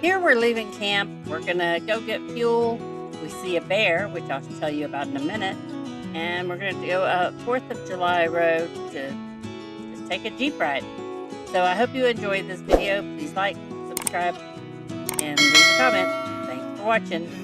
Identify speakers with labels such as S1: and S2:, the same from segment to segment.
S1: Here we're leaving camp. We're gonna go get fuel. We see a bear, which I'll tell you about in a minute, and we're gonna go up 4th of July road to just take a Jeep ride. So I hope you enjoyed this video. Please like, subscribe, and leave a comment. Thanks for watching.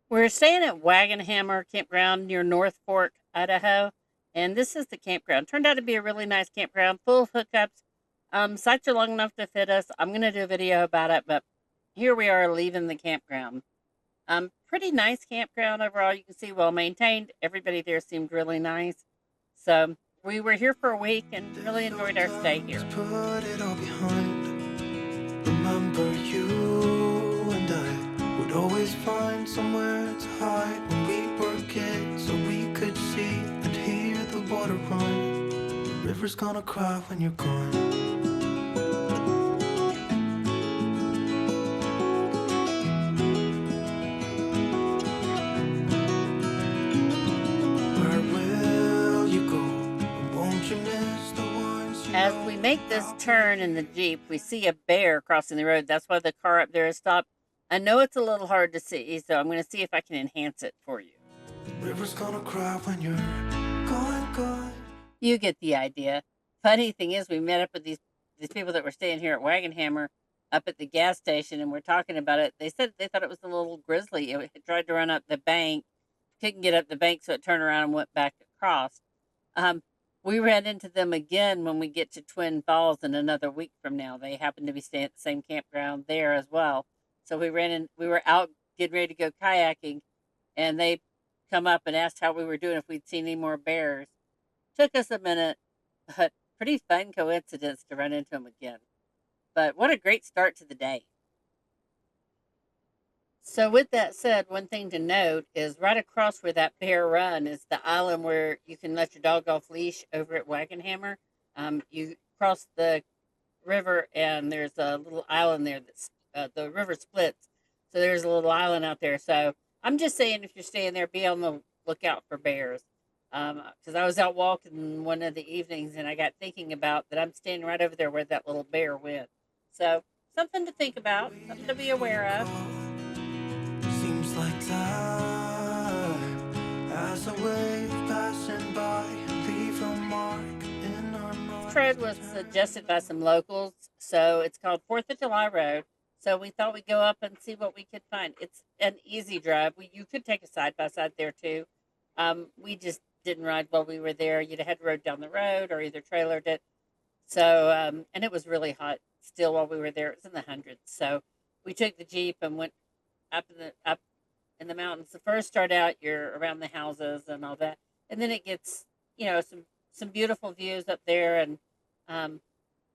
S1: We're staying at Wagonhammer Campground near North Fork, Idaho, and this is the campground. Turned out to be a really nice campground, full of hookups. Sites are long enough to fit us. I'm going to do a video about it, but here we are leaving the campground. Pretty nice campground overall. You can see well maintained. Everybody there seemed really nice. So we were here for a week and really enjoyed our stay here.
S2: Put it all behind. Remember you and I would always find somewhere to hide when we were kids, so we could see and hear the water run. The river's gonna cry when you're gone.
S1: As we make this turn in the Jeep, we see a bear crossing the road. That's why the car up there is stopped. I know it's a little hard to see, so I'm going to see if I can enhance it for you.
S2: River's gonna cry when you're gone, gone.
S1: You get the idea. Funny thing is, we met up with these people that were staying here at Wagonhammer up at the gas station, and we're talking about it. They said they thought it was a little grizzly. It tried to run up the bank, couldn't get up the bank, so it turned around and went back across. We ran into them again when we get to Twin Falls in another week from now. They happen to be staying at the same campground there as well. So we were out getting ready to go kayaking, and they come up and asked how we were doing, if we'd seen any more bears. Took us a minute, but pretty fun coincidence to run into them again. But what a great start to the day. So with that said, one thing to note is right across where that bear run is the island where you can let your dog off leash over at Wagonhammer. You cross the river and there's a little island there that's the river splits. So there's a little island out there. So I'm just saying, if you're staying there, be on the lookout for bears. Because I was out walking one of the evenings and I got thinking about that I'm standing right over there where that little bear went. So something to think about, something to be aware of.
S2: Seems like time as a wave passing by, leave a mark in our minds.
S1: Tread was suggested by some locals, so it's called 4th of July Road. So we thought we'd go up and see what we could find. It's an easy drive. You could take a side-by-side there too. We just didn't ride while we were there. You'd have had to rode down the road or either trailered it. So, and it was really hot still while we were there. It was in the hundreds. So we took the Jeep and went up in the mountains. The first start out, you're around the houses and all that, and then it gets, some beautiful views up there, and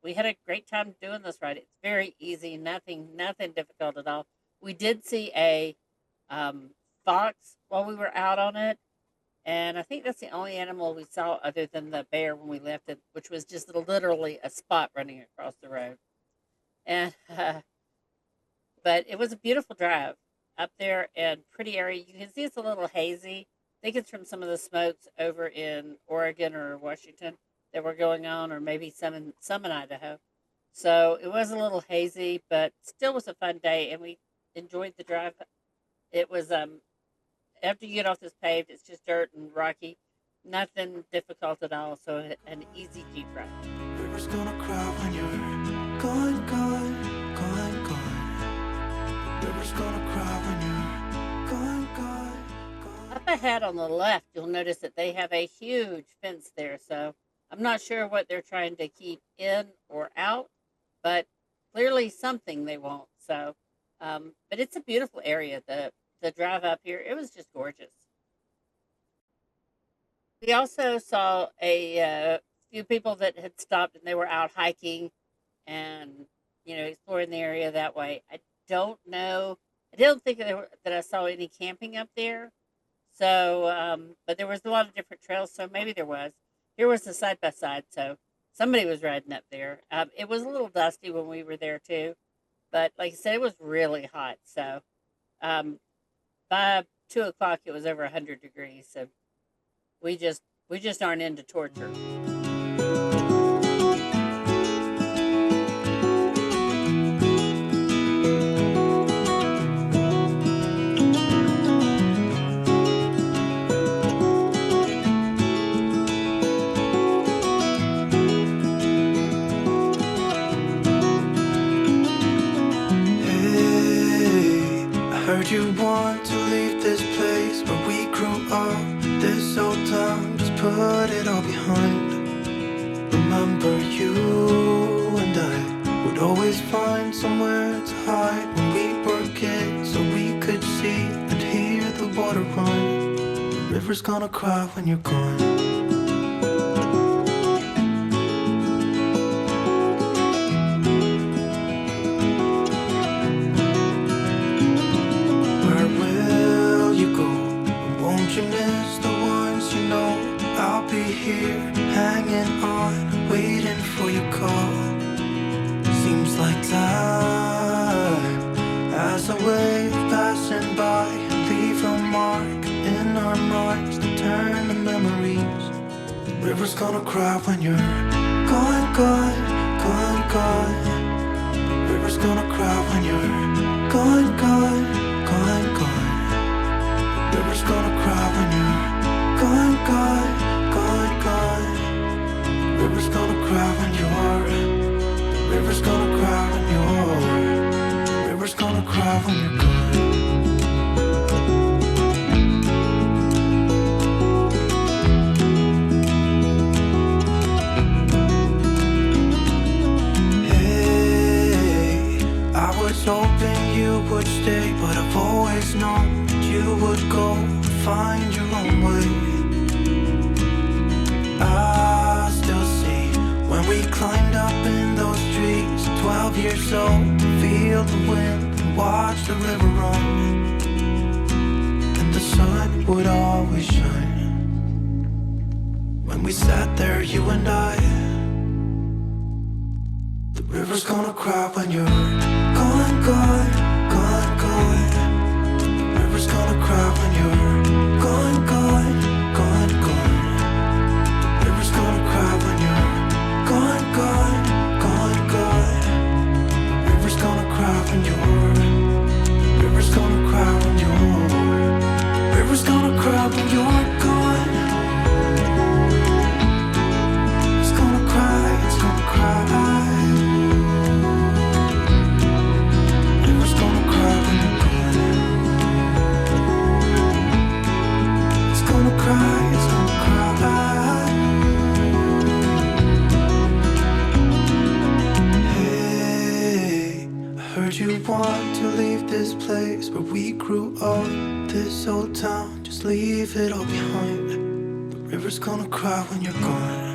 S1: we had a great time doing this ride. It's very easy, nothing difficult at all. We did see a fox while we were out on it, and I think that's the only animal we saw other than the bear when we left it, which was just literally a spot running across the road. And but it was a beautiful drive up there and pretty area. You can see it's a little hazy. I think it's from some of the smokes over in Oregon or Washington that were going on, or maybe some in Idaho. So it was a little hazy, but still was a fun day, and we enjoyed the drive. It was after you get off this paved, it's just dirt and rocky, nothing difficult at all. So an easy Jeep ride.
S2: River's gonna cry when you're gone, gone, gone, gone. River's gonna cry when you're gone, gone, gone.
S1: Up ahead on the left, you'll notice that they have a huge fence there. So I'm not sure what they're trying to keep in or out, but clearly something they want. So, but it's a beautiful area. The drive up here, it was just gorgeous. We also saw a few people that had stopped and they were out hiking and exploring the area that way. I don't know. I don't think that I saw any camping up there. So, but there was a lot of different trails. So maybe there was. Here was the side by side. So somebody was riding up there. It was a little dusty when we were there too, but like I said, it was really hot. So um, by 2 o'clock, it was over 100 degrees. So we just aren't into torture.
S2: Hey, I heard you want to leave this place where we grew up. This old town, just put it all behind. Remember you and I would always find somewhere to hide when we were kids, so we could see and hear the water run. The river's gonna cry when you're gone. You miss the ones you know. I'll be here, hanging on, waiting for your call. Seems like time as a wave passing by, leave a mark in our minds to turn to memories. The river's gonna cry when you're gone, gone, gone, gone. The river's gonna cry when you're gone, gone, gone, gone. River's gonna cry when you're gone, gone, gone, gone. River's gonna cry when you're. River's gonna cry when you're. River's gonna cry when you're gone. Hey, I was hoping you would stay, but I've always known you would go find your own way. I still see when we climbed up in those trees, 12 years old, feel the wind and watch the river run. And the sun would always shine when we sat there, you and I. The river's gonna cry when you're gone, gone, gone, gone. River's gonna cry when you're gone, gone, gone, gone. River's gonna cry when you're gone, gone, gone, gone. River's gonna cry when you're. River's gonna cry when you're. River's gonna cry when you're gone. It's gonna cry, it's gonna cry. River's gonna cry when you're gone. It's gonna cry, it's gonna cry. Hey, I heard you want to leave this place where we grew up. This old town, just leave it all behind. The river's gonna cry when you're gone.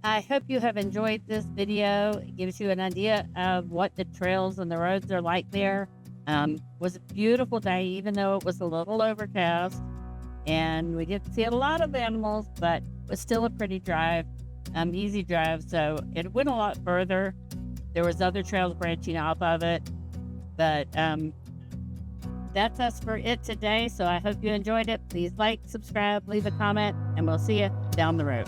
S1: I hope you have enjoyed this video. It gives you an idea of what the trails and the roads are like there. Was a beautiful day, even though it was a little overcast. and we didn't see a lot of animals, but it was still a pretty drive, easy drive. So it went a lot further. There was other trails branching off of it, but that's us for it today. So I hope you enjoyed it. Please like, subscribe, leave a comment, and we'll see you down the road.